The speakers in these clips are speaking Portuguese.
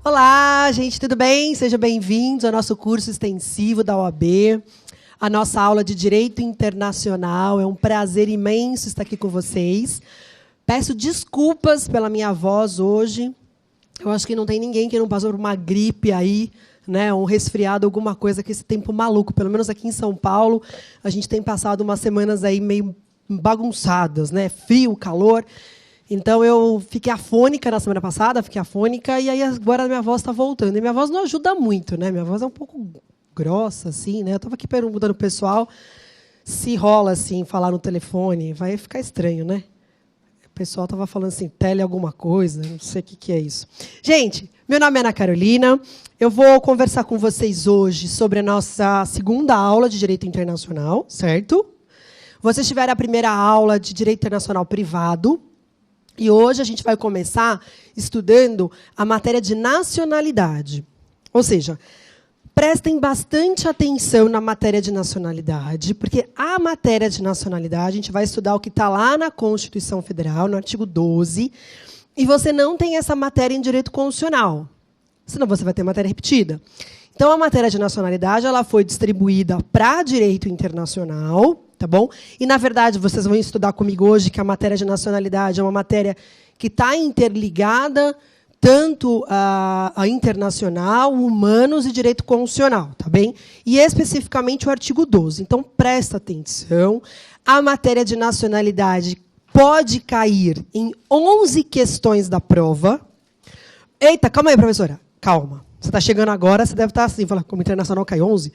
Olá, gente, tudo bem? Sejam bem-vindos ao nosso curso extensivo da OAB, a nossa aula de Direito Internacional. É um prazer imenso estar aqui com vocês. Peço desculpas pela minha voz hoje. Eu acho que não tem ninguém que não passou por uma gripe aí, né, um resfriado, alguma coisa, com esse tempo maluco. Pelo menos aqui em São Paulo, a gente tem passado umas semanas aí meio bagunçadas, né? Frio, calor. Então, eu fiquei afônica na semana passada, e aí agora a minha voz está voltando. E minha voz não ajuda muito, né? Minha voz é um pouco grossa, assim, né? Eu estava aqui perguntando para o pessoal se rola, assim, falar no telefone. Vai ficar estranho, né? O pessoal estava falando assim, tele alguma coisa, não sei o que é isso. Gente, meu nome é Ana Carolina. Eu vou conversar com vocês hoje sobre a nossa segunda aula de Direito Internacional, certo? Vocês tiveram a primeira aula de Direito Internacional Privado. E hoje a gente vai começar estudando a matéria de nacionalidade. Ou seja, prestem bastante atenção na matéria de nacionalidade, porque a matéria de nacionalidade, a gente vai estudar o que está lá na Constituição Federal, no artigo 12, e você não tem essa matéria em direito constitucional, senão você vai ter matéria repetida. Então, a matéria de nacionalidade ela foi distribuída para direito internacional, tá bom? E, na verdade, vocês vão estudar comigo hoje que a matéria de nacionalidade é uma matéria que está interligada tanto a internacional, humanos e direito constitucional, tá bem? E, especificamente, o artigo 12. Então, presta atenção. A matéria de nacionalidade pode cair em 11 questões da prova. Eita, calma aí, professora. Calma. Você está chegando agora, você deve estar assim, falar, como internacional cai 11,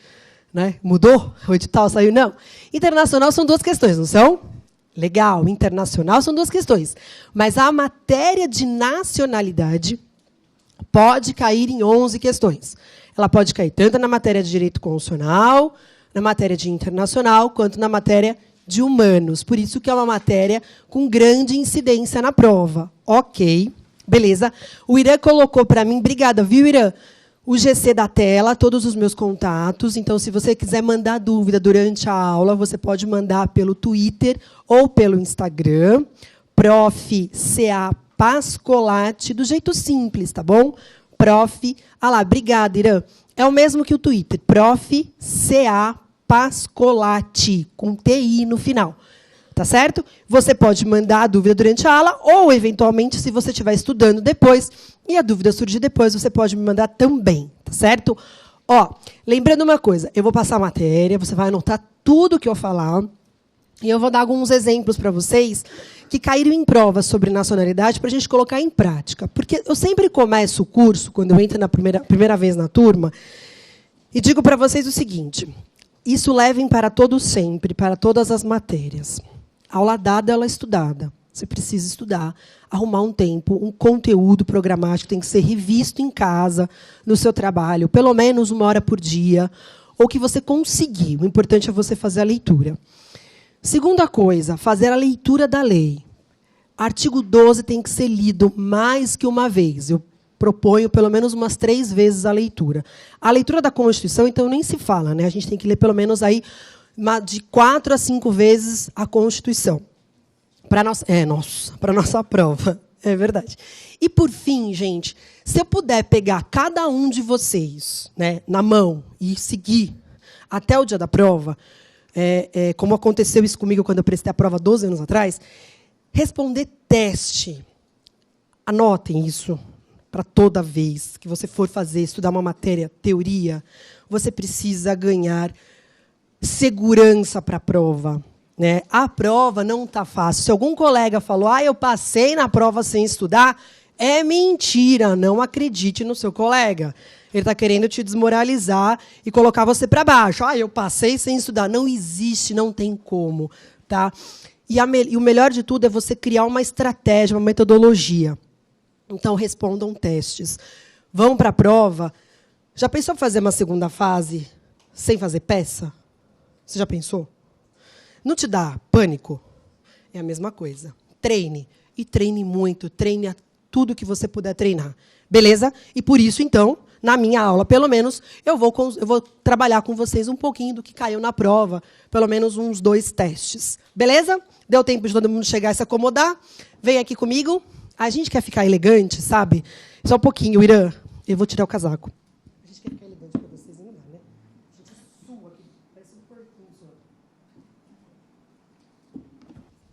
né? Mudou? O edital saiu? Não. Internacional são 2 questões, não são? Legal. Internacional são 2 questões. Mas a matéria de nacionalidade pode cair em 11 questões. Ela pode cair tanto na matéria de direito constitucional, na matéria de internacional, quanto na matéria de humanos. Por isso que é uma matéria com grande incidência na prova. Ok. Beleza? O Irã colocou para mim, obrigada, viu, Irã? O GC da tela, todos os meus contatos. Então, se você quiser mandar dúvida durante a aula, você pode mandar pelo Twitter ou pelo Instagram. Prof. C.A. Pascolati, do jeito simples, tá bom? Prof. Ah lá, obrigada, Irã. É o mesmo que o Twitter. Prof. C.A. Pascolati, com TI no final. Tá certo? Você pode mandar a dúvida durante a aula ou, eventualmente, se você estiver estudando depois e a dúvida surgir depois, você pode me mandar também. Tá certo? Ó, lembrando uma coisa, eu vou passar a matéria, você vai anotar tudo o que eu falar e eu vou dar alguns exemplos para vocês que caíram em provas sobre nacionalidade para a gente colocar em prática. Porque eu sempre começo o curso, quando eu entro na primeira vez na turma, e digo para vocês o seguinte, isso levem para todo sempre, para todas as matérias. Aula dada, ela estudada. Você precisa estudar, arrumar um tempo, um conteúdo programático tem que ser revisto em casa, no seu trabalho, pelo menos 1 hora por dia, ou que você conseguir. O importante é você fazer a leitura. Segunda coisa, fazer a leitura da lei. Artigo 12 tem que ser lido mais que uma vez. Eu proponho pelo menos umas 3 vezes a leitura. A leitura da Constituição, então, nem se fala, né? A gente tem que ler pelo menos aí de 4 a 5 vezes a Constituição. Para a nossa prova. É verdade. E, por fim, gente, se eu puder pegar cada um de vocês, né, na mão e seguir até o dia da prova, como aconteceu isso comigo quando eu prestei a prova 12 anos atrás, responder teste. Anotem isso para toda vez que você for estudar uma matéria, teoria, você precisa ganhar segurança para a prova. Né? A prova não está fácil. Se algum colega falou, eu passei na prova sem estudar, é mentira. Não acredite no seu colega. Ele está querendo te desmoralizar e colocar você para baixo. Eu passei sem estudar. Não existe, não tem como. Tá? E o melhor de tudo é você criar uma estratégia, uma metodologia. Então, respondam testes. Vão para a prova. Já pensou em fazer uma segunda fase sem fazer peça? Você já pensou? Não te dá pânico? É a mesma coisa. Treine. E treine muito. Treine tudo que você puder treinar. Beleza? E por isso, então, na minha aula, pelo menos, eu vou trabalhar com vocês um pouquinho do que caiu na prova. Pelo menos uns 2 testes. Beleza? Deu tempo de todo mundo chegar e se acomodar? Vem aqui comigo. A gente quer ficar elegante, sabe? Só um pouquinho, Irã. Eu vou tirar o casaco. A gente quer ficar elegante para vocês, não dá, né? A gente sua aqui, parece um porquinho só.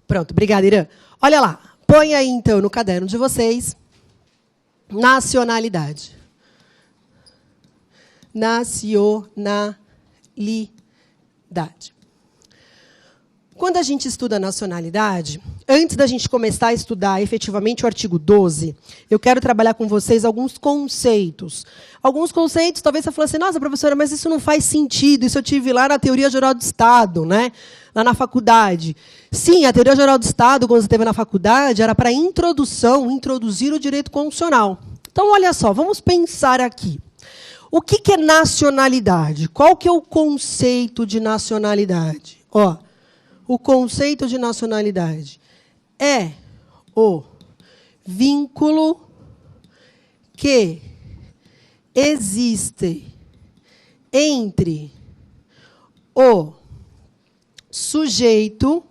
Pronto, obrigada, Irã. Olha lá, põe aí, então, no caderno de vocês, nacionalidade. Nacionalidade. Quando a gente estuda nacionalidade, antes da gente começar a estudar efetivamente o artigo 12, eu quero trabalhar com vocês alguns conceitos. Alguns conceitos, talvez você fale assim, nossa, professora, mas isso não faz sentido, isso eu tive lá na Teoria Geral do Estado, né? Lá na faculdade. Sim, a Teoria Geral do Estado, quando você esteve na faculdade, era para introduzir o direito constitucional. Então, olha só, vamos pensar aqui. O que é nacionalidade? Qual que é o conceito de nacionalidade? Ó, o conceito de nacionalidade é o vínculo que existe entre o sujeito,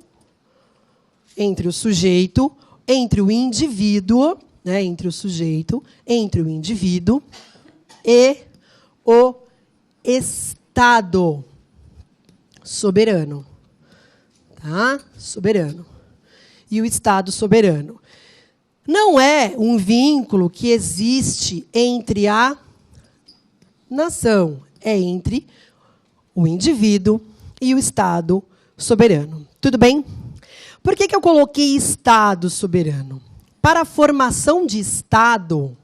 entre o indivíduo, né, entre o sujeito, entre o indivíduo e o Estado soberano. Tá? Soberano. E o Estado soberano. Não é um vínculo que existe entre a nação. É entre o indivíduo e o Estado soberano. Tudo bem? Por que eu coloquei Estado soberano? Para a formação de Estado,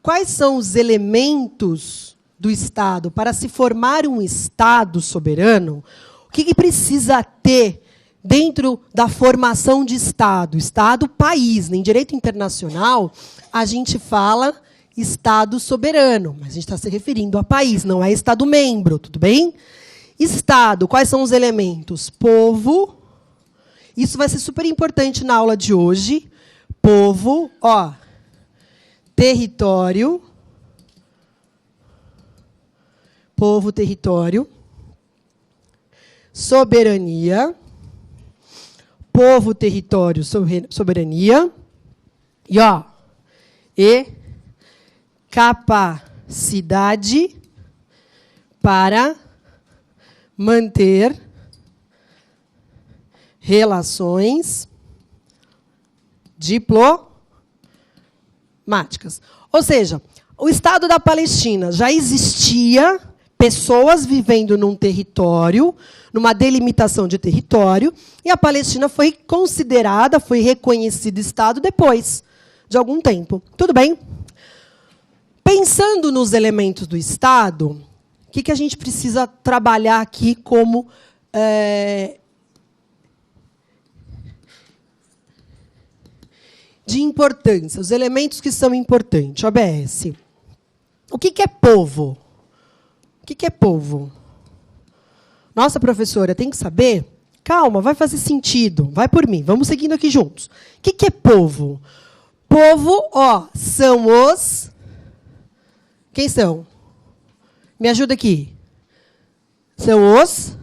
quais são os elementos do Estado? Para se formar um Estado soberano, o que precisa ter dentro da formação de Estado? Estado, país. Em direito internacional, a gente fala Estado soberano, mas a gente está se referindo a país, não é Estado-membro, tudo bem? Estado, quais são os elementos? Povo, isso vai ser super importante na aula de hoje. Povo, ó, território, povo, território, soberania, povo, território, soberania, e, ó, e capacidade para manter relações diplomáticas. Ou seja, o Estado da Palestina já existia, pessoas vivendo num território, numa delimitação de território, e a Palestina foi considerada, foi reconhecida Estado depois de algum tempo. Tudo bem? Pensando nos elementos do Estado, o que a gente precisa trabalhar aqui como de importância, os elementos que são importantes. OBS. O que é povo? O que é povo? Nossa, professora, tem que saber? Calma, vai fazer sentido. Vai por mim, vamos seguindo aqui juntos. O que é povo? Povo, ó, são os... Quem são? Me ajuda aqui. São os...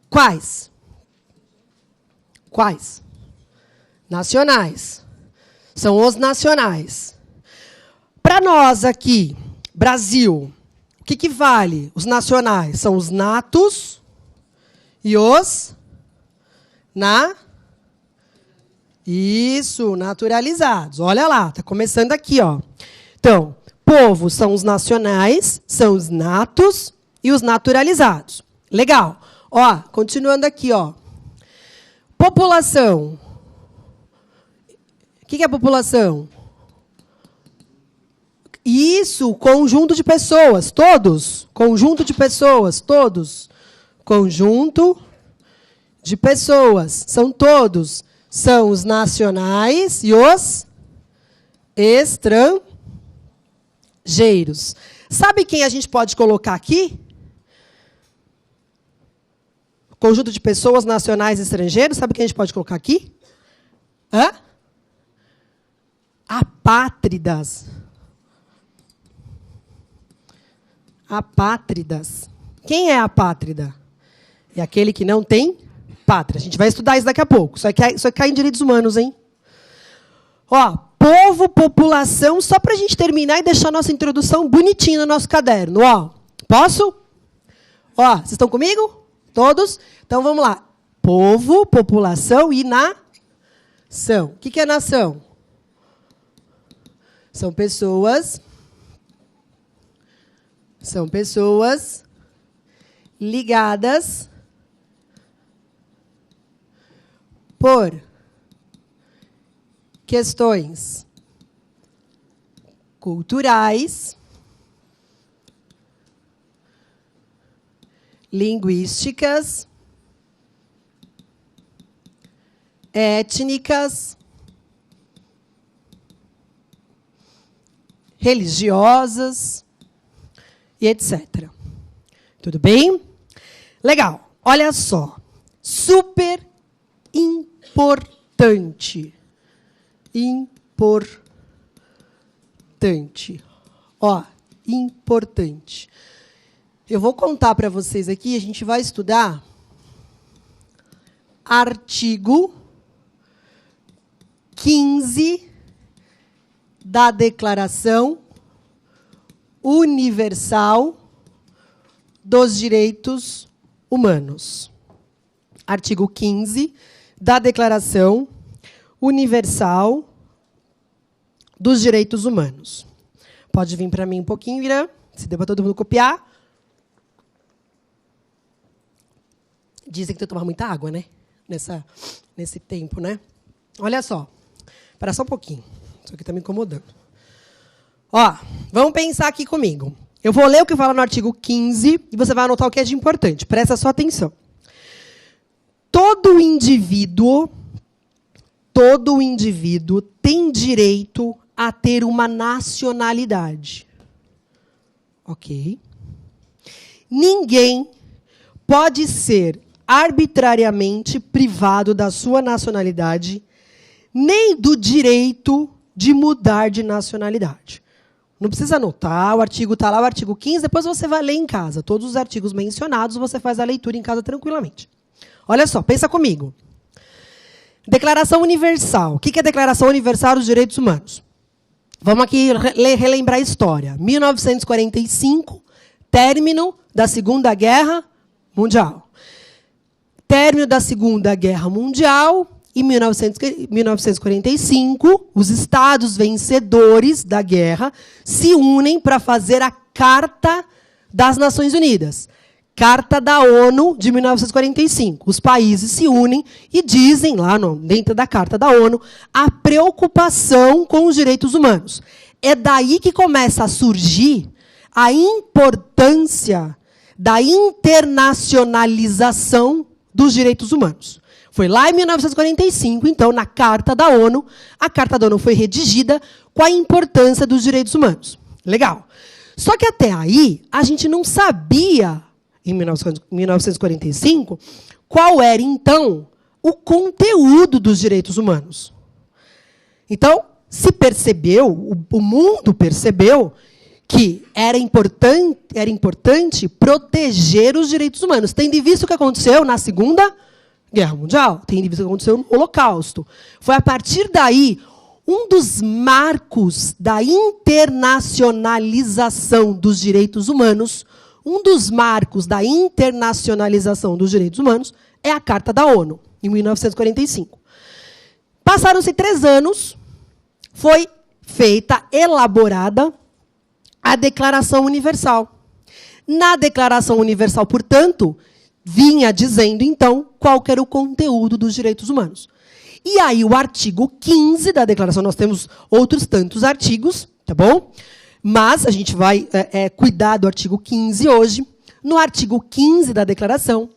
Quais? Quais? Nacionais. São os nacionais. Para nós aqui, Brasil, o que vale? Os nacionais são os natos e os Isso, naturalizados. Olha lá, está começando aqui, ó. Então, povo são os nacionais, são os natos e os naturalizados. Legal. Ó, continuando aqui, ó. População. O que é população? Isso, conjunto de pessoas, todos. Conjunto de pessoas, todos. Conjunto de pessoas, são todos. São os nacionais e os estrangeiros. Sabe quem a gente pode colocar aqui? Conjunto de pessoas nacionais e estrangeiros. Sabe quem a gente pode colocar aqui? Hã? Apátridas. Apátridas. Quem é apátrida? É aquele que não tem pátria. A gente vai estudar isso daqui a pouco. Isso aqui cai em direitos humanos, hein? Ó, povo, população, só para a gente terminar e deixar a nossa introdução bonitinha no nosso caderno. Ó, posso? Ó, vocês estão comigo? Todos? Então, vamos lá. Povo, população e nação. O que é nação? São pessoas ligadas por questões culturais, linguísticas, étnicas, religiosas e etc. Tudo bem? Legal. Olha só. Super importante. Importante. Ó, importante. Eu vou contar para vocês aqui, a gente vai estudar artigo 15 da Declaração Universal dos Direitos Humanos. Artigo 15 da Declaração Universal dos Direitos Humanos. Pode vir para mim um pouquinho, Irã, se deu para todo mundo copiar. Dizem que tem que tomar muita água, né? Nesse tempo, né? Olha só. Espera só um pouquinho. Isso aqui está me incomodando. Ó, vamos pensar aqui comigo. Eu vou ler o que fala no artigo 15 e você vai anotar o que é de importante. Presta sua atenção. Todo indivíduo tem direito a ter uma nacionalidade. Ok? Ninguém pode ser arbitrariamente privado da sua nacionalidade, nem do direito de mudar de nacionalidade. Não precisa anotar, o artigo está lá, o artigo 15, depois você vai ler em casa. Todos os artigos mencionados, você faz a leitura em casa tranquilamente. Olha só, pensa comigo. Declaração Universal. O que é a Declaração Universal dos Direitos Humanos? Vamos aqui relembrar a história. 1945, término da Segunda Guerra Mundial. Término da Segunda Guerra Mundial, em 1945, os estados vencedores da guerra se unem para fazer a Carta das Nações Unidas. Carta da ONU de 1945. Os países se unem e dizem, lá dentro da Carta da ONU, a preocupação com os direitos humanos. É daí que começa a surgir a importância da internacionalização dos direitos humanos. Foi lá em 1945, então, na Carta da ONU, a Carta da ONU foi redigida com a importância dos direitos humanos. Legal. Só que até aí, a gente não sabia, em 1945, qual era, então, o conteúdo dos direitos humanos. Então, se percebeu, o mundo percebeu, que era importante proteger os direitos humanos. Tendo em vista o que aconteceu na Segunda Guerra Mundial, tendo em vista o que aconteceu no Holocausto. Foi a partir daí um dos marcos da internacionalização dos direitos humanos, é a Carta da ONU, em 1945. Passaram-se 3 anos, foi elaborada a Declaração Universal. Na Declaração Universal, portanto, vinha dizendo, então, qual que era o conteúdo dos direitos humanos. E aí, o artigo 15 da Declaração, nós temos outros tantos artigos, tá bom? Mas a gente vai cuidar do artigo 15 hoje. No artigo 15 da Declaração,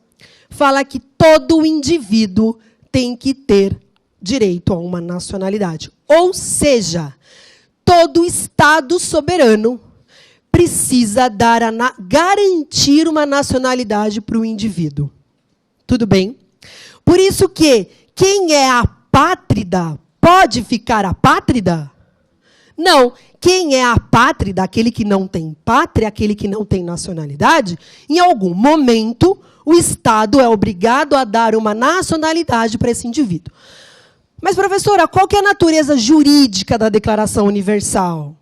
fala que todo indivíduo tem que ter direito a uma nacionalidade. Ou seja, todo Estado soberano precisa garantir uma nacionalidade para o indivíduo. Tudo bem? Por isso que quem é apátrida pode ficar apátrida? Não. Quem é apátrida, aquele que não tem pátria, aquele que não tem nacionalidade, em algum momento o Estado é obrigado a dar uma nacionalidade para esse indivíduo. Mas, professora, qual que é a natureza jurídica da Declaração Universal?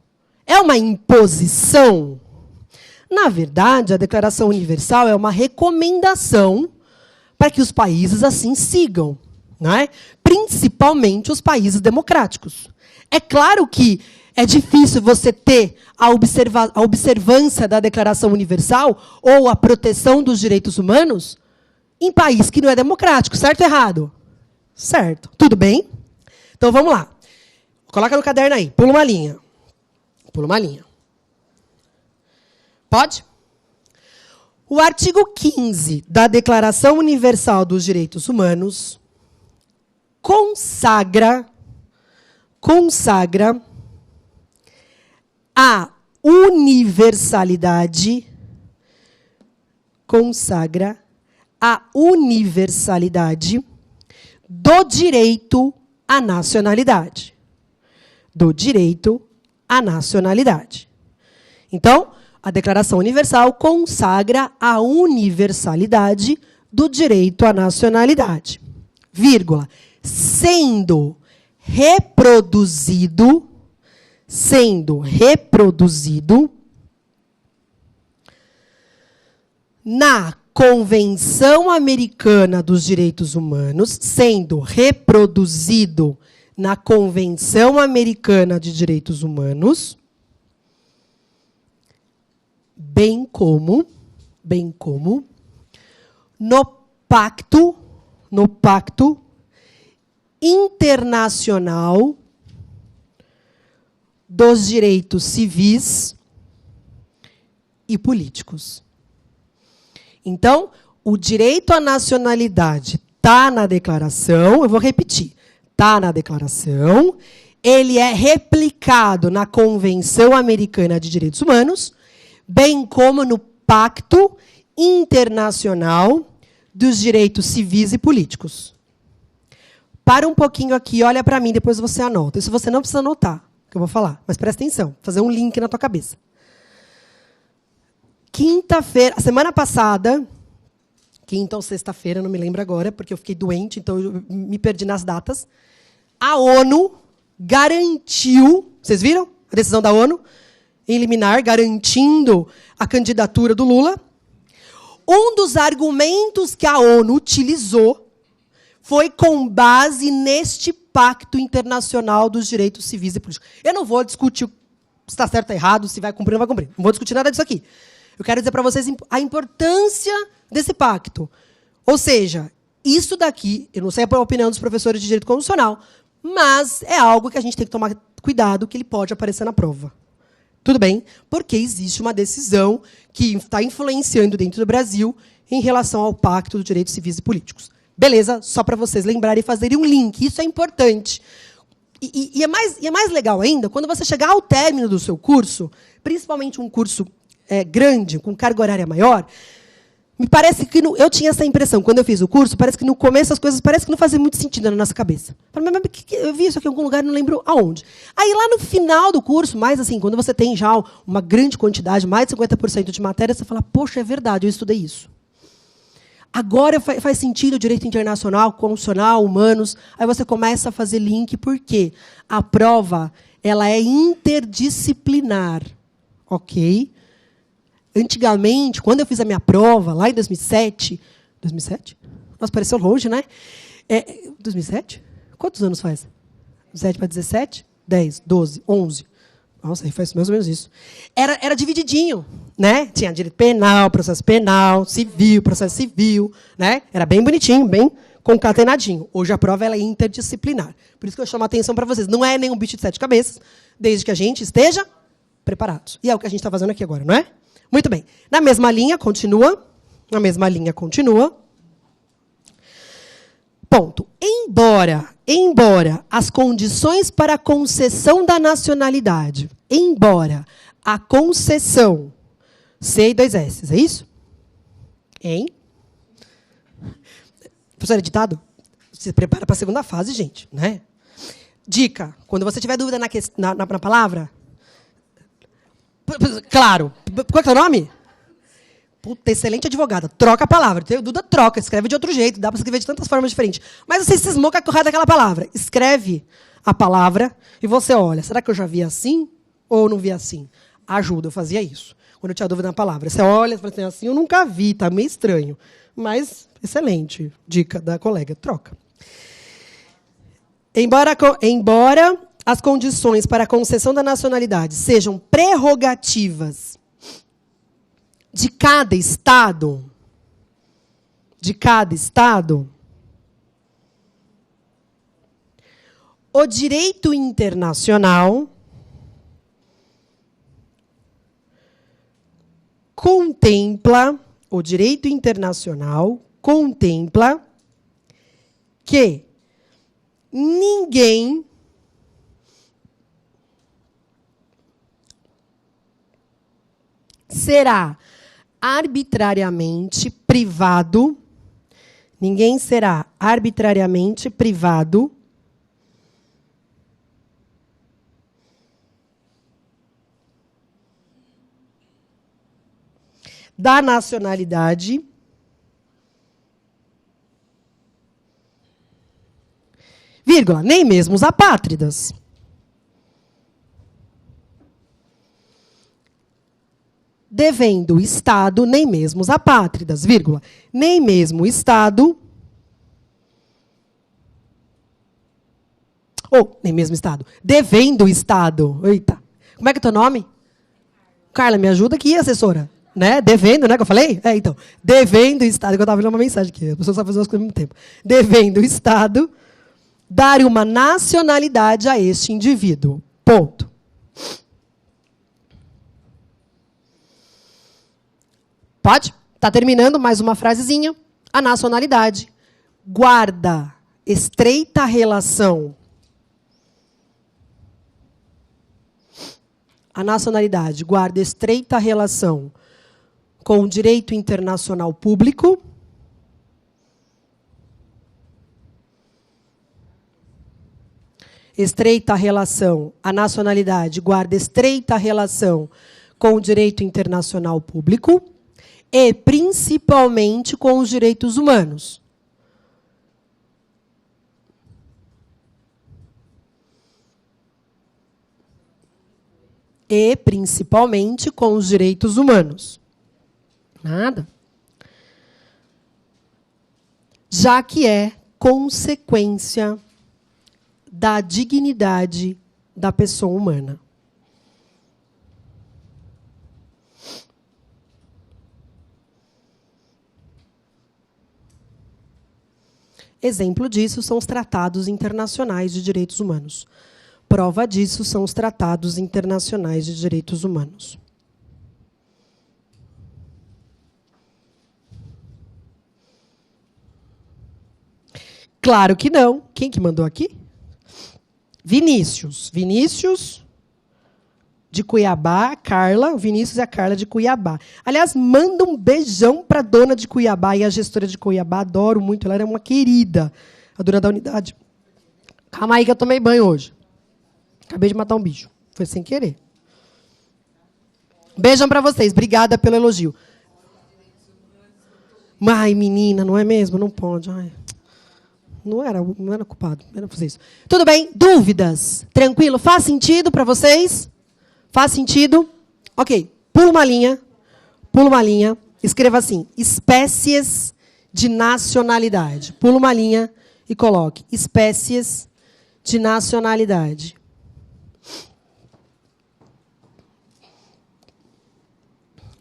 É uma imposição? Na verdade, a Declaração Universal é uma recomendação para que os países assim sigam, não é? Principalmente os países democráticos. É claro que é difícil você ter a observância da Declaração Universal ou a proteção dos direitos humanos em país que não é democrático, certo ou errado? Certo. Tudo bem? Então, vamos lá. Coloca no caderno aí. Pula uma linha. Pula uma linha. Pode? O artigo 15 da Declaração Universal dos Direitos Humanos consagra a universalidade do direito à nacionalidade. Do direito à nacionalidade. Então, a Declaração Universal consagra a universalidade do direito à nacionalidade, vírgula, sendo reproduzido na Convenção Americana dos Direitos Humanos, sendo reproduzido na Convenção Americana de Direitos Humanos, bem como no Pacto Internacional dos Direitos Civis e Políticos. Então, o direito à nacionalidade está na declaração, eu vou repetir, está na declaração, ele é replicado na Convenção Americana de Direitos Humanos, bem como no Pacto Internacional dos Direitos Civis e Políticos. Para um pouquinho aqui, olha para mim, depois você anota. Isso você não precisa anotar, que eu vou falar, mas presta atenção, fazer um link na tua cabeça. Quinta-feira, a semana passada, quinta ou sexta-feira, não me lembro agora, porque eu fiquei doente, então eu me perdi nas datas, a ONU garantiu, vocês viram a decisão da ONU? Em liminar, garantindo a candidatura do Lula. Um dos argumentos que a ONU utilizou foi com base neste Pacto Internacional dos Direitos Civis e Políticos. Eu não vou discutir se está certo ou errado, se vai cumprir ou não vai cumprir. Não vou discutir nada disso aqui. Eu quero dizer para vocês a importância desse pacto. Ou seja, isso daqui, eu não sei a opinião dos professores de direito constitucional, mas é algo que a gente tem que tomar cuidado, que ele pode aparecer na prova. Tudo bem? Porque existe uma decisão que está influenciando dentro do Brasil em relação ao Pacto dos Direitos Civis e Políticos. Beleza? Só para vocês lembrarem e fazerem um link. Isso é importante. E é mais legal ainda quando você chegar ao término do seu curso, principalmente um curso grande, com carga horária maior, me parece que eu tinha essa impressão, quando eu fiz o curso, parece que no começo as coisas parece que não faziam muito sentido na nossa cabeça. Eu vi isso aqui em algum lugar, não lembro aonde. Aí, lá no final do curso, mais assim, quando você tem já uma grande quantidade, mais de 50% de matéria, você fala, poxa, é verdade, eu estudei isso. Agora faz sentido o direito internacional, constitucional, humanos. Aí você começa a fazer link, porque a prova ela é interdisciplinar. Ok? Antigamente, quando eu fiz a minha prova, lá em 2007... 2007? Nossa, pareceu longe, né? 2007? Quantos anos faz? 17 para 17? 10, 12, 11. Nossa, aí faz mais ou menos isso. Era divididinho, né? Tinha direito penal, processo penal, civil, processo civil, né? Era bem bonitinho, bem concatenadinho. Hoje a prova ela é interdisciplinar. Por isso que eu chamo a atenção para vocês. Não é nenhum bicho de 7 cabeças, desde que a gente esteja preparado. E é o que a gente está fazendo aqui agora, não é? Muito bem. Na mesma linha, continua. Na mesma linha, continua. Ponto. Embora as condições para a concessão da nacionalidade, embora a concessão, C e 2 S, é isso? Hein? Professor, ditado? Se prepara para a segunda fase, gente, né? Dica, quando você tiver dúvida na palavra, claro, qual é o nome? Puta, excelente advogada. Troca a palavra. O Duda troca, escreve de outro jeito. Dá para escrever de tantas formas diferentes. Mas você cismou com a correta daquela palavra. Escreve a palavra e você olha. Será que eu já vi assim ou não vi assim? Ajuda, eu fazia isso. Quando eu tinha dúvida na palavra. Você olha e fala assim, eu nunca vi, tá meio estranho. Mas, excelente dica da colega. Troca. Embora as condições para a concessão da nacionalidade sejam prerrogativas de cada Estado, o direito internacional contempla que ninguém será arbitrariamente privado da nacionalidade vírgula, nem mesmo os apátridas. Devendo o Estado, nem mesmo os apátridas, vírgula, nem mesmo o Estado, nem mesmo Estado, devendo o Estado, eita, como é que é teu nome? Carla, me ajuda aqui, assessora, né? Devendo, né, que eu falei? Então, devendo o Estado, que eu estava lendo uma mensagem aqui, a pessoa só faz as coisas ao mesmo tempo, devendo o Estado, dar uma nacionalidade a este indivíduo, ponto. Pode? Está terminando mais uma frasezinha. A nacionalidade guarda estreita relação. A nacionalidade guarda estreita relação com o direito internacional público. A nacionalidade guarda estreita relação com o direito internacional público. E, principalmente, com os direitos humanos. Nada. Já que é consequência da dignidade da pessoa humana. Exemplo disso são os tratados internacionais de direitos humanos. Prova disso são os tratados internacionais de direitos humanos. Claro que não. Quem que mandou aqui? Vinícius. Vinícius de Cuiabá, Carla. O Vinícius e a Carla de Cuiabá. Aliás, manda um beijão para a dona de Cuiabá e a gestora de Cuiabá. Adoro muito, ela era uma querida, a dona da unidade. Calma aí que eu tomei banho hoje. Acabei de matar um bicho. Foi sem querer. Beijão para vocês. Obrigada pelo elogio. Ai, menina, não é mesmo? Não pode. Ai. Não era culpado. Era vocês. Tudo bem? Dúvidas? Tranquilo? Faz sentido para vocês? Faz sentido? Ok. Pula uma linha. Escreva assim. Espécies de nacionalidade. Pula uma linha e coloque. Espécies de nacionalidade.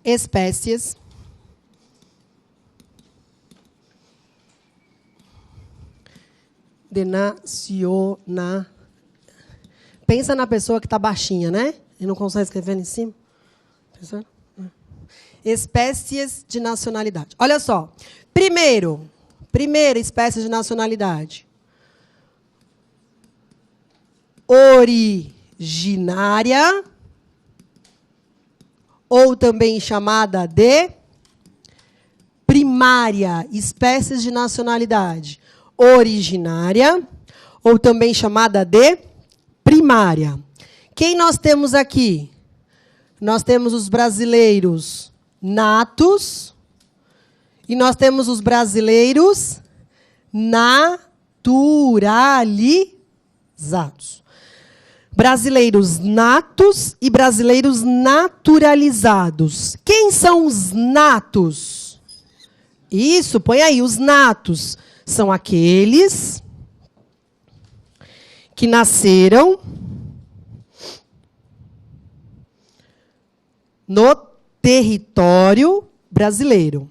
Espécies de nacionalidade. Pensa na pessoa que está baixinha, né? E não consegue escrever ali em cima. Pensaram? Espécies de nacionalidade. Olha só. Primeira espécie de nacionalidade. Originária, ou também chamada de primária. Espécies de nacionalidade. Originária, ou também chamada de primária. Quem nós temos aqui? Nós temos os brasileiros natos. E nós temos os brasileiros naturalizados. Brasileiros natos e brasileiros naturalizados. Quem são os natos? Isso, põe aí, os natos. São aqueles que nasceram no território brasileiro.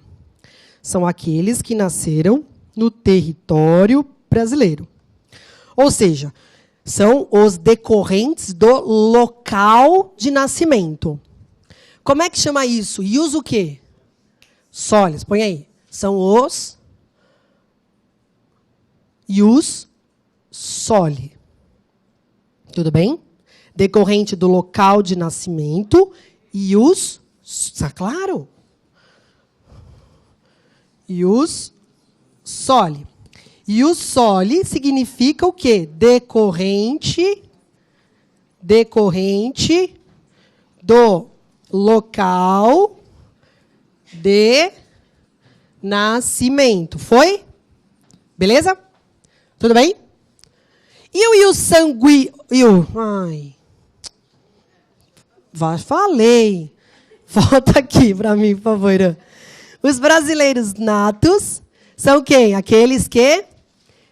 São aqueles que nasceram no território brasileiro. Ou seja, são os decorrentes do local de nascimento. Como é que chama isso? E usa o quê? Solis, põe aí. São os ius soli. Tudo bem? Decorrente do local de nascimento, ius, está claro? Ius soli. Ius soli significa o quê? Decorrente do local de nascimento. Foi? Beleza? Tudo bem? E o ius sanguíneo? Ai. Falei. Volta aqui para mim, por favor, Irã. Os brasileiros natos são quem? Aqueles que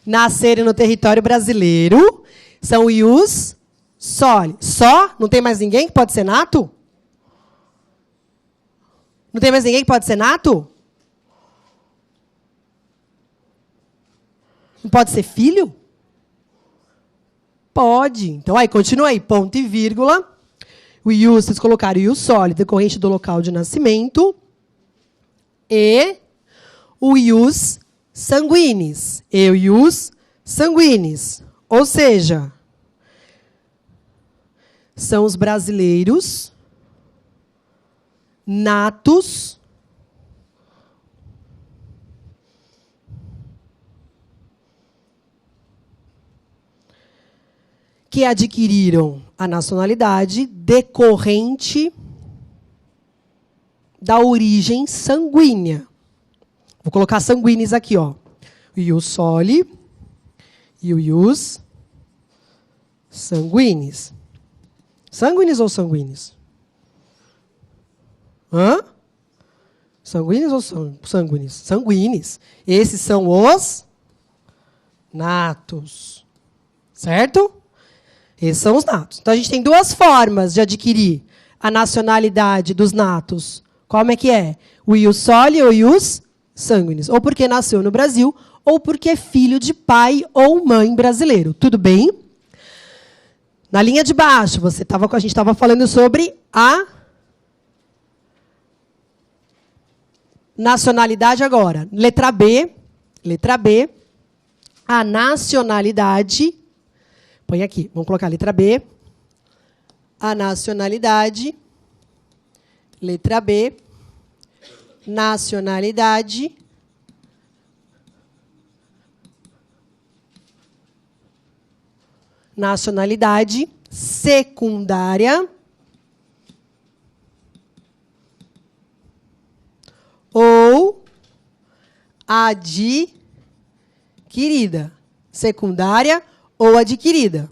nasceram no território brasileiro. São ius soli. Só? Não tem mais ninguém que pode ser nato? Não tem mais ninguém que pode ser nato? Não pode ser filho? Pode. Então, aí, continua aí. Ponto e vírgula. O ius, vocês colocaram ius soli, decorrente do local de nascimento. E o ius sanguinis. E o ius sanguinis. Ou seja, são os brasileiros natos que adquiriram a nacionalidade decorrente da origem sanguínea. Vou colocar sanguíneos aqui, ó. O ius soli e o ius sanguinis. Sanguinis ou sanguíneos? Hã? Sanguíneos ou sanguíneos? Sanguíneos. Esses são os natos. Certo? Esses são os natos. Então, a gente tem duas formas de adquirir a nacionalidade dos natos. Como é que é? O ius soli ou ius sanguinis. Ou porque nasceu no Brasil, ou porque é filho de pai ou mãe brasileiro. Tudo bem? Na linha de baixo, a gente estava falando sobre a nacionalidade agora. Letra B. A nacionalidade. Põe aqui, vamos colocar a letra B. A nacionalidade. Letra B. Nacionalidade. Nacionalidade secundária ou adquirida. Secundária ou adquirida.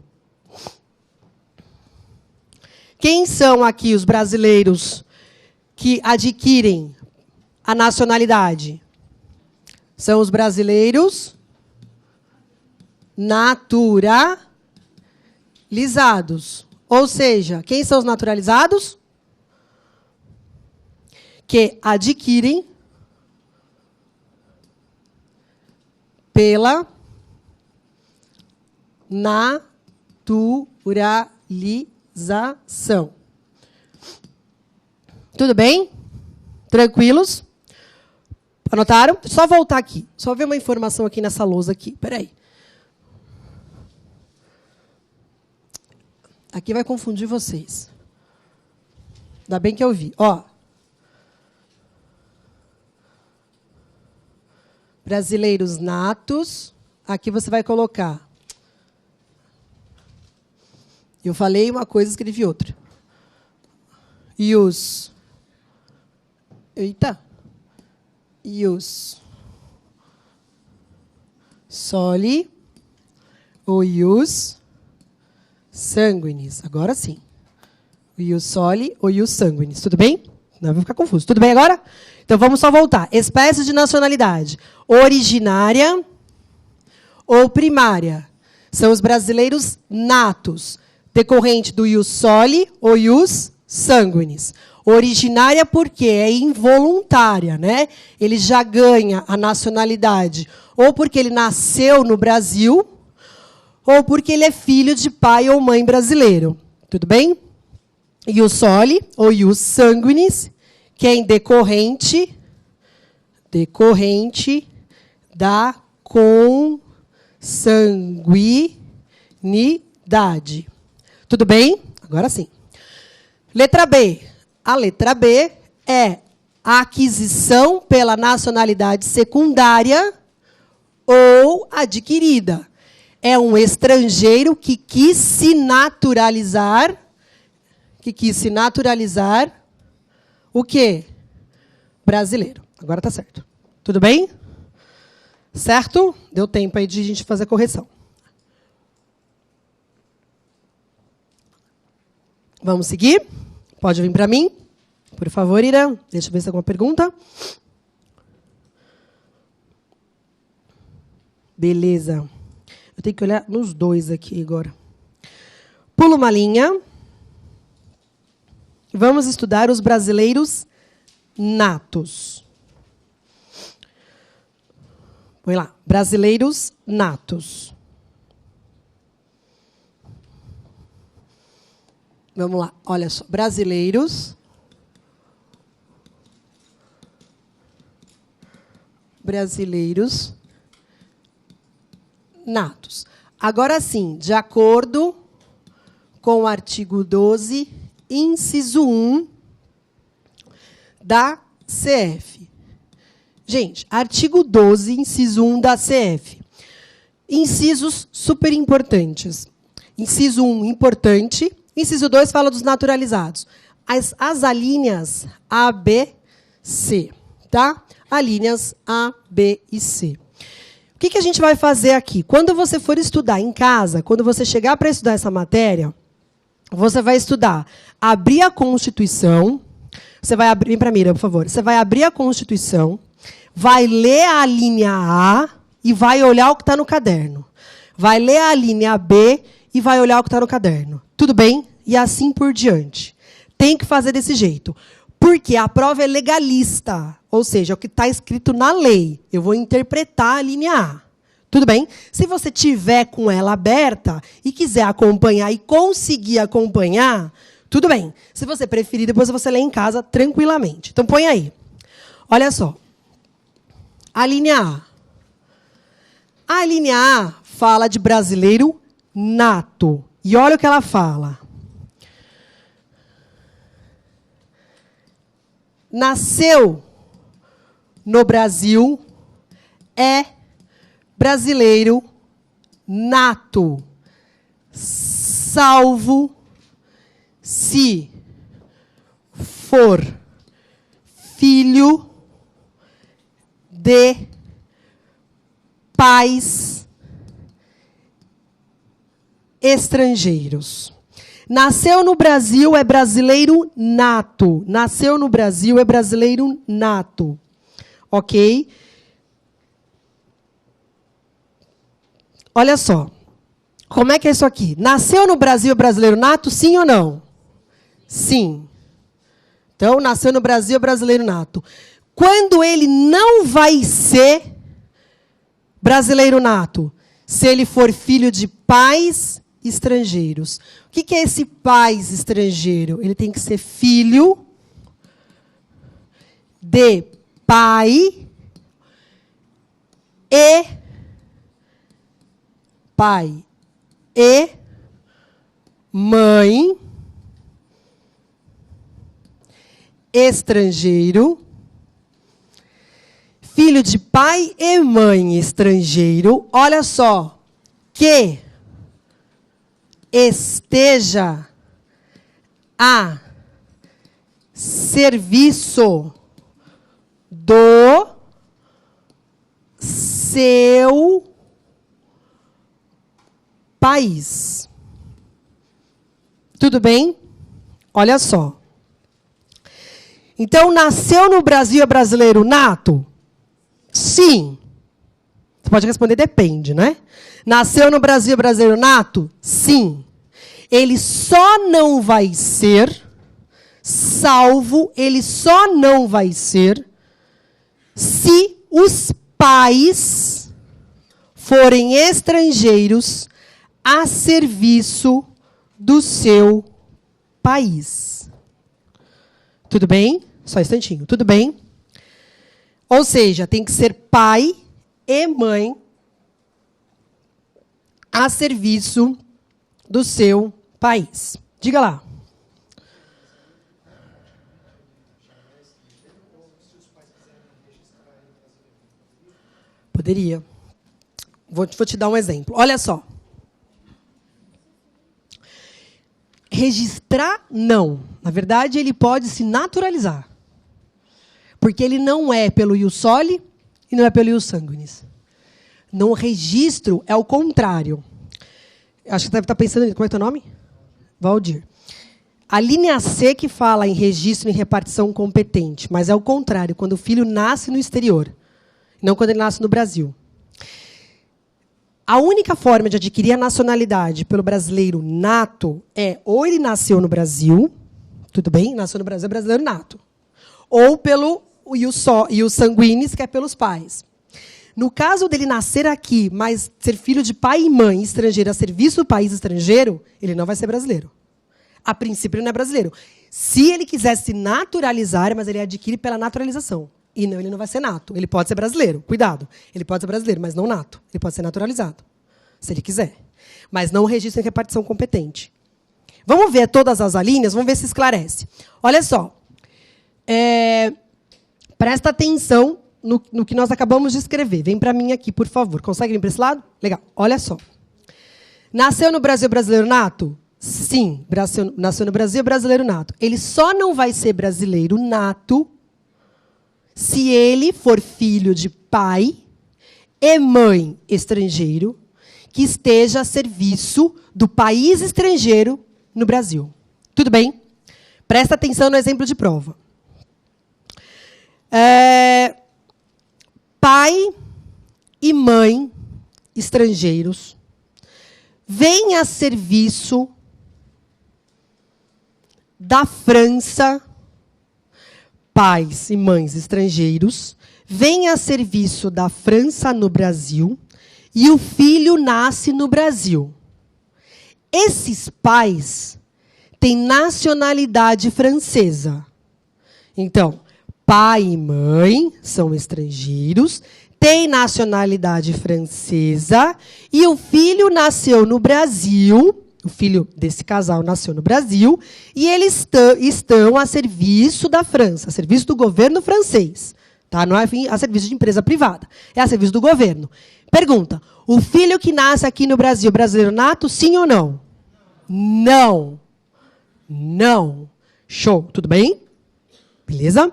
Quem são aqui os brasileiros que adquirem a nacionalidade? São os brasileiros naturalizados. Ou seja, quem são os naturalizados? Que adquirem pela naturalização. Tudo bem? Tranquilos? Anotaram? Só voltar aqui. Só ver uma informação aqui nessa lousa aqui. Espera aí. Aqui vai confundir vocês. Ainda bem que eu vi. Ó. Brasileiros natos. Aqui você vai colocar. Eu falei uma coisa, escrevi outra. Ius Eita. Ius soli ou ius sanguinis. Agora sim. O ius soli ou ius sanguinis. Tudo bem? Não vou ficar confuso. Tudo bem agora? Então, vamos só voltar. Espécies de nacionalidade. Originária ou primária. São os brasileiros natos, decorrente do ius soli ou ius sanguinis. Originária porque é involuntária, né? Ele já ganha a nacionalidade ou porque ele nasceu no Brasil ou porque ele é filho de pai ou mãe brasileiro. Tudo bem? Ius soli ou ius sanguinis, que é em decorrente da consanguinidade. Tudo bem? Agora sim. Letra B. A letra B é a aquisição pela nacionalidade secundária ou adquirida. É um estrangeiro que quis se naturalizar. O quê? Brasileiro. Agora está certo. Tudo bem? Certo? Deu tempo aí de a gente fazer a correção. Vamos seguir? Pode vir para mim? Por favor, Ira. Deixa eu ver se tem alguma pergunta. Beleza. Eu tenho que olhar nos dois aqui agora. Pula uma linha. Vamos estudar os brasileiros natos. Põe lá. Brasileiros natos. Vamos lá. Olha só. Brasileiros natos. Agora sim, de acordo com o artigo 12, inciso 1 da CF. Gente, artigo 12, inciso 1 da CF. Incisos super importantes. Inciso 1, importante. Inciso 2 fala dos naturalizados. As alíneas A, B, C. Tá? Alíneas A, B e C. O que a gente vai fazer aqui? Quando você for estudar em casa, quando você chegar para estudar essa matéria, você vai estudar, abrir a Constituição. Você vai abrir para mim, por favor. Você vai abrir a Constituição, vai ler a linha A e vai olhar o que está no caderno. Vai ler a linha B e vai olhar o que está no caderno. Tudo bem? E assim por diante. Tem que fazer desse jeito. Porque a prova é legalista. Ou seja, é o que está escrito na lei. Eu vou interpretar a linha A. Tudo bem? Se você tiver com ela aberta e quiser acompanhar e conseguir acompanhar, tudo bem. Se você preferir, depois você lê em casa tranquilamente. Então, põe aí. Olha só. A linha A. A linha A fala de brasileiro nato. E olha o que ela fala. Nasceu no Brasil, é brasileiro nato, salvo se for filho de pais estrangeiros. Nasceu no Brasil, é brasileiro nato. Nasceu no Brasil, é brasileiro nato. Ok? Olha só. Como é que é isso aqui? Nasceu no Brasil, é brasileiro nato, sim ou não? Sim. Então, nasceu no Brasil, é brasileiro nato. Quando ele não vai ser brasileiro nato? Se ele for filho de pais estrangeiros. O que é esse pais estrangeiro? Ele tem que ser filho de pai e mãe estrangeiro. Filho de pai e mãe estrangeiro. Olha só. Que esteja a serviço do seu país. Tudo bem? Olha só. Então, nasceu no Brasil é brasileiro nato? Sim. Você pode responder depende, né? Nasceu no Brasil é brasileiro nato? Sim. Ele só não vai ser, ele só não vai ser se os pais forem estrangeiros a serviço do seu país. Tudo bem? Só um instantinho. Tudo bem? Ou seja, tem que ser pai e mãe a serviço do seu país. Diga lá. Poderia. Vou te dar um exemplo. Olha só. Registrar, não. Na verdade, ele pode se naturalizar. Porque ele não é pelo ius soli e não é pelo ius sanguinis. No registro, é o contrário. Acho que você deve estar pensando... Como é teu nome? Valdir. A linha C que fala em registro e repartição competente, mas é o contrário, quando o filho nasce no exterior, não quando ele nasce no Brasil. A única forma de adquirir a nacionalidade pelo brasileiro nato é ou ele nasceu no Brasil, tudo bem? Nasceu no Brasil, é brasileiro nato. Ou pelo ius sanguinis, que é pelos pais. No caso dele nascer aqui, mas ser filho de pai e mãe estrangeiro a serviço do país estrangeiro, ele não vai ser brasileiro. A princípio, ele não é brasileiro. Se ele quiser se naturalizar, mas ele adquire pela naturalização. E não, ele não vai ser nato. Ele pode ser brasileiro. Cuidado. Ele pode ser brasileiro, mas não nato. Ele pode ser naturalizado, se ele quiser. Mas não registra em repartição competente. Vamos ver todas as alíneas, vamos ver se esclarece. Olha só. Presta atenção no que nós acabamos de escrever. Vem para mim aqui, por favor. Consegue vir para esse lado? Legal. Olha só. Nasceu no Brasil brasileiro nato? Sim. Nasceu no Brasil brasileiro nato. Ele só não vai ser brasileiro nato se ele for filho de pai e mãe estrangeiro que esteja a serviço do país estrangeiro no Brasil. Tudo bem? Presta atenção no exemplo de prova. Pai e mãe estrangeiros vêm a serviço da França. Pais e mães estrangeiros vêm a serviço da França no Brasil e o filho nasce no Brasil. Esses pais têm nacionalidade francesa. Então, pai e mãe são estrangeiros, têm nacionalidade francesa e o filho nasceu no Brasil. O filho desse casal nasceu no Brasil e eles estão a serviço da França, a serviço do governo francês. Tá? Não é a serviço de empresa privada, é a serviço do governo. Pergunta, o filho que nasce aqui no Brasil, brasileiro nato, sim ou não? Não. Não. Show. Tudo bem? Beleza?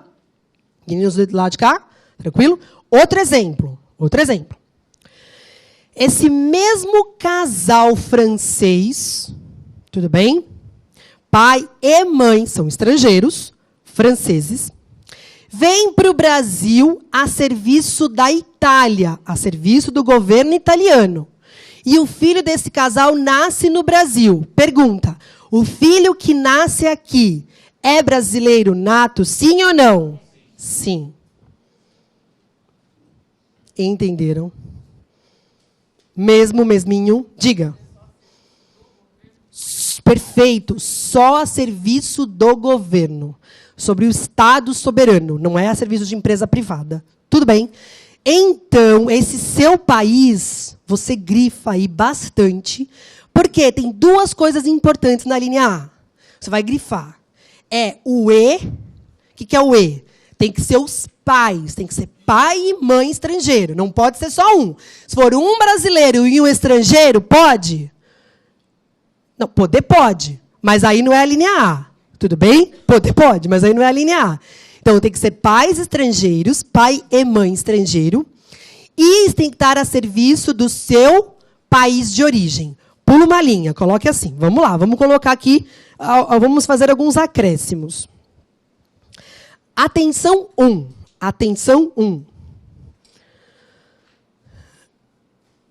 Meninos do lado de cá? Tranquilo? Outro exemplo. Esse mesmo casal francês, tudo bem? Pai e mãe são estrangeiros, franceses, vêm para o Brasil a serviço da Itália, a serviço do governo italiano. E o filho desse casal nasce no Brasil. Pergunta, o filho que nasce aqui é brasileiro nato, sim ou não? Sim. Entenderam? Mesminho, diga. Perfeito, só a serviço do governo, sobre o Estado soberano, não é a serviço de empresa privada. Tudo bem? Então, esse seu país, você grifa aí bastante, porque tem duas coisas importantes na linha A. Você vai grifar. É o E. O que é o E? Tem que ser os pais, tem que ser pai e mãe estrangeiro. Não pode ser só um. Se for um brasileiro e um estrangeiro, pode? Não, poder pode. Mas aí não é a linha A. Tudo bem? Poder pode, mas aí não é a linha A. Então, tem que ser pais estrangeiros, pai e mãe estrangeiro, e tem que estar a serviço do seu país de origem. Pula uma linha, coloque assim. Vamos lá, vamos colocar aqui, vamos fazer alguns acréscimos. Atenção 1. Atenção 1.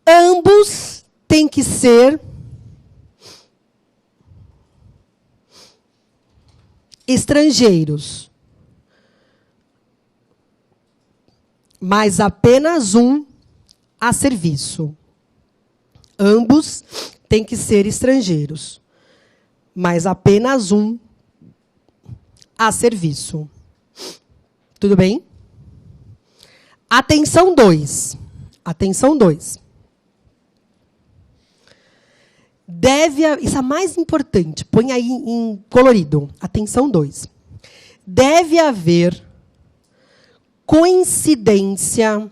Ambos têm que ser estrangeiros, mas apenas um a serviço. Ambos têm que ser estrangeiros, mas apenas um a serviço. Tudo bem? Atenção 2. Atenção 2. Isso é mais importante, põe aí em colorido. Atenção 2. Deve haver coincidência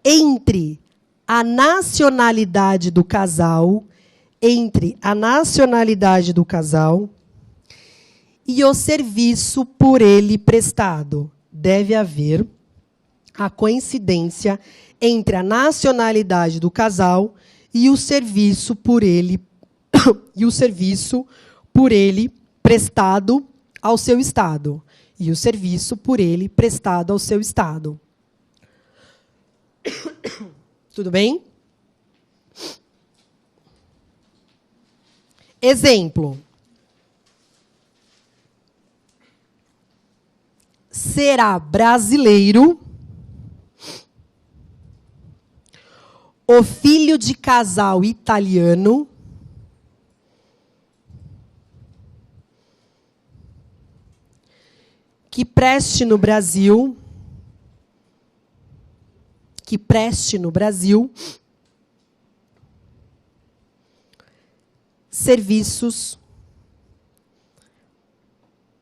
entre a nacionalidade do casal, e o serviço por ele prestado. Deve haver a coincidência entre a nacionalidade do casal e o serviço por ele prestado ao seu estado. Tudo bem? Exemplo. Será brasileiro o filho de casal italiano que preste no Brasil serviços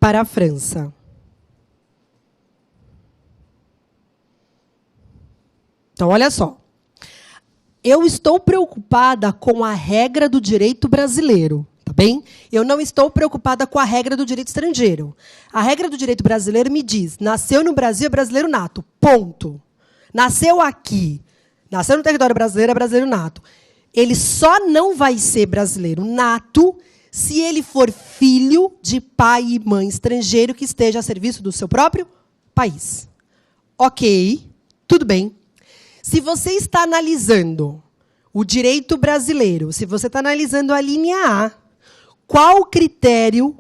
para a França. Então, olha só. Eu estou preocupada com a regra do direito brasileiro, tá bem? Eu não estou preocupada com a regra do direito estrangeiro. A regra do direito brasileiro me diz, nasceu no Brasil, é brasileiro nato, ponto. Nasceu aqui, nasceu no território brasileiro, é brasileiro nato. Ele só não vai ser brasileiro nato se ele for filho de pai e mãe estrangeiro que esteja a serviço do seu próprio país. Ok, tudo bem. Se você está analisando o direito brasileiro, se você está analisando a linha A, qual o critério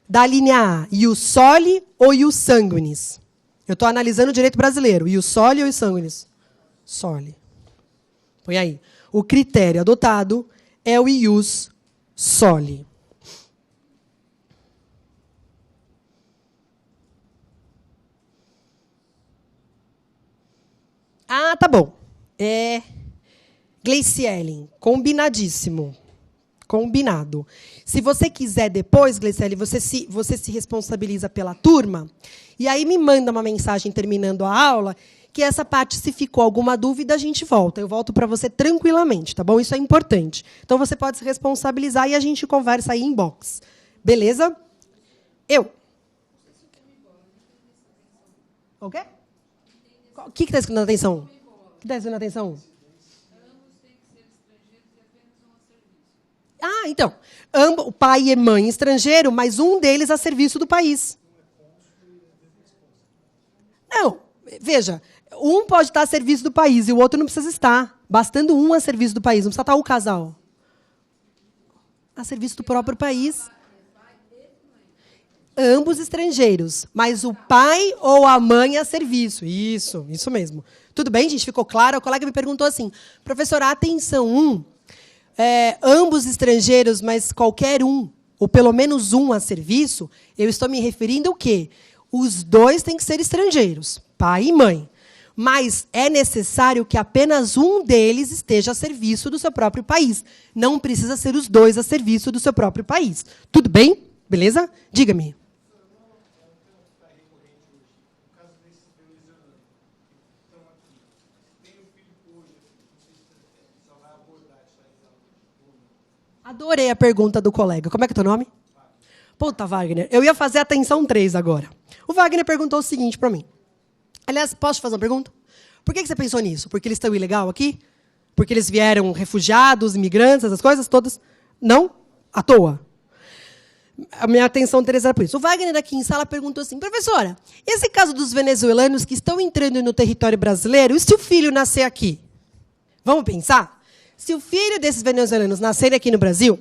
da linha A? Ius soli ou ius sanguinis? Eu estou analisando o direito brasileiro. Ius soli ou ius sanguinis? Soli. Põe aí. O critério adotado é o ius soli. Ah, tá bom. Gleicielen, combinadíssimo. Combinado. Se você quiser depois, Gleicielen, você se responsabiliza pela turma, e aí me manda uma mensagem terminando a aula, que essa parte, se ficou alguma dúvida, a gente volta. Eu volto para você tranquilamente, tá bom? Isso é importante. Então, você pode se responsabilizar e a gente conversa aí em box. Beleza? O quê? O que está escrito na atenção? O que está escrito na atenção? Ah, então. O pai e mãe estrangeiro, mas um deles a serviço do país. Não, veja, um pode estar a serviço do país e o outro não precisa estar. Bastando um a serviço do país, não precisa estar o casal. A serviço do próprio país. Ambos estrangeiros, mas o pai ou a mãe a serviço. Isso mesmo. Tudo bem, gente? Ficou claro? O colega me perguntou assim, professora, atenção, ambos estrangeiros, mas qualquer um, ou pelo menos um a serviço, eu estou me referindo ao quê? Os dois têm que ser estrangeiros, pai e mãe. Mas é necessário que apenas um deles esteja a serviço do seu próprio país. Não precisa ser os dois a serviço do seu próprio país. Tudo bem? Beleza? Diga-me. Adorei a pergunta do colega. Como é que é o teu nome? Puta, Wagner, eu ia fazer a atenção 3 agora. O Wagner perguntou o seguinte para mim. Aliás, posso te fazer uma pergunta? Por que você pensou nisso? Porque eles estão ilegal aqui? Porque eles vieram refugiados, imigrantes, essas coisas todas? Não? À toa. A minha atenção 3 era por isso. O Wagner aqui em sala perguntou assim, professora, esse caso dos venezuelanos que estão entrando no território brasileiro, e se o filho nascer aqui? Vamos pensar? Se o filho desses venezuelanos nascerem aqui no Brasil,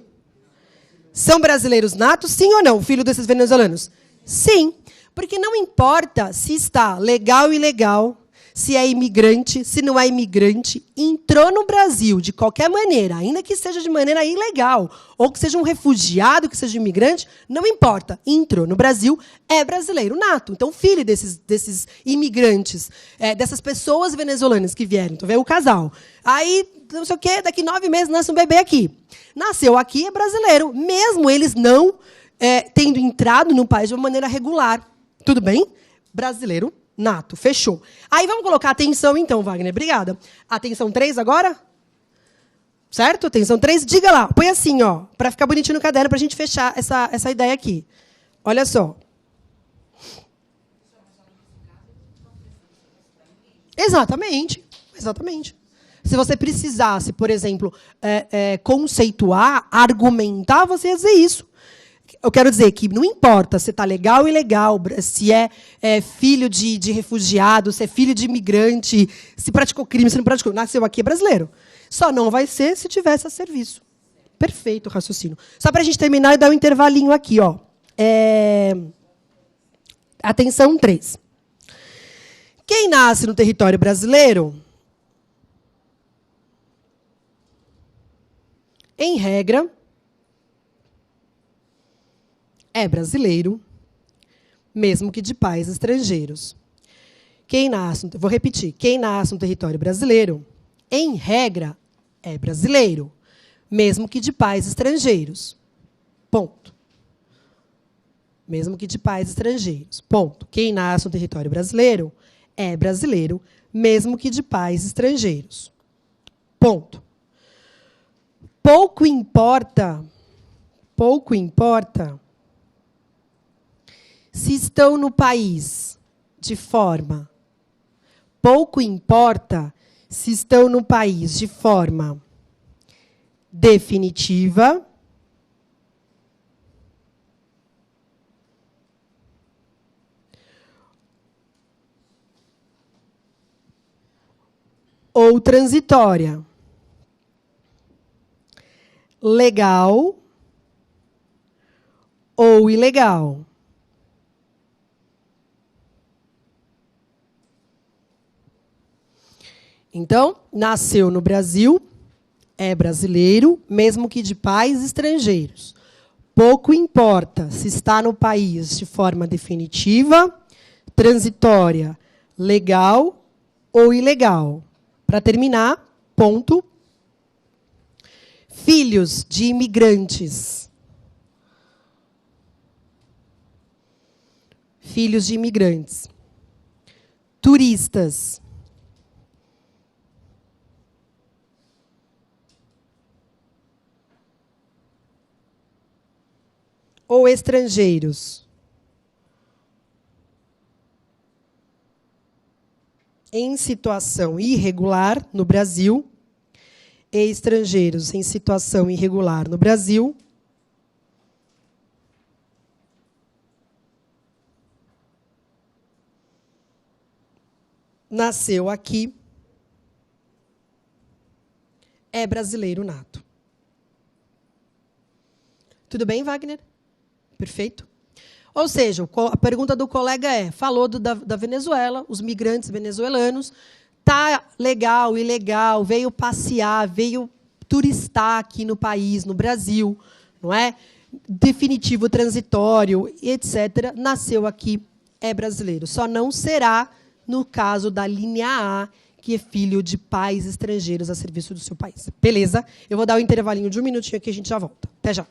são brasileiros natos, sim ou não, o filho desses venezuelanos? Sim, porque não importa se está legal ou ilegal, se é imigrante, se não é imigrante, entrou no Brasil de qualquer maneira, ainda que seja de maneira ilegal, ou que seja um refugiado, que seja imigrante, não importa. Entrou no Brasil, é brasileiro nato. Então, filho desses imigrantes, dessas pessoas venezuelanas que vieram, então veio o casal. Aí, não sei o quê, daqui 9 meses nasce um bebê aqui. Nasceu aqui, é brasileiro, mesmo eles não tendo entrado no país de uma maneira regular. Tudo bem? Brasileiro nato, fechou. Aí vamos colocar atenção, então, Wagner. Obrigada. Atenção 3 agora? Certo? Atenção 3. Diga lá. Põe assim, ó, para ficar bonitinho no caderno, para a gente fechar essa ideia aqui. Olha só. Exatamente. Exatamente. Se você precisasse, por exemplo, conceituar, argumentar, você ia dizer isso. Eu quero dizer que não importa se está legal ou ilegal, se é filho de refugiado, se é filho de imigrante, se praticou crime, se não praticou, nasceu aqui é brasileiro. Só não vai ser se tivesse a serviço. Perfeito o raciocínio. Só para a gente terminar e dar um intervalinho aqui. Ó. Atenção 3. Quem nasce no território brasileiro, em regra, é brasileiro, mesmo que de pais estrangeiros. Vou repetir, quem nasce no território brasileiro, em regra, é brasileiro, mesmo que de pais estrangeiros. Ponto. Mesmo que de pais estrangeiros. Ponto. Quem nasce no território brasileiro é brasileiro, mesmo que de pais estrangeiros. Ponto. Pouco importa se estão no país de forma... Pouco importa se estão no país de forma definitiva ou transitória, legal ou ilegal. Então, nasceu no Brasil, é brasileiro, mesmo que de pais estrangeiros. Pouco importa se está no país de forma definitiva, transitória, legal ou ilegal. Para terminar, ponto. Filhos de imigrantes. Filhos de imigrantes. Turistas. Ou estrangeiros. Em situação irregular no Brasil, e estrangeiros em situação irregular no Brasil, nasceu aqui, é brasileiro nato. Tudo bem, Wagner? Perfeito? Ou seja, a pergunta do colega falou da Venezuela, os migrantes venezuelanos, tá legal, ilegal, veio passear, veio turistar aqui no país, no Brasil, não é? Definitivo, transitório, etc. Nasceu aqui, é brasileiro. Só não será no caso da linha A, que é filho de pais estrangeiros a serviço do seu país. Beleza? Eu vou dar um intervalinho de 1 minutinho aqui e a gente já volta. Até já.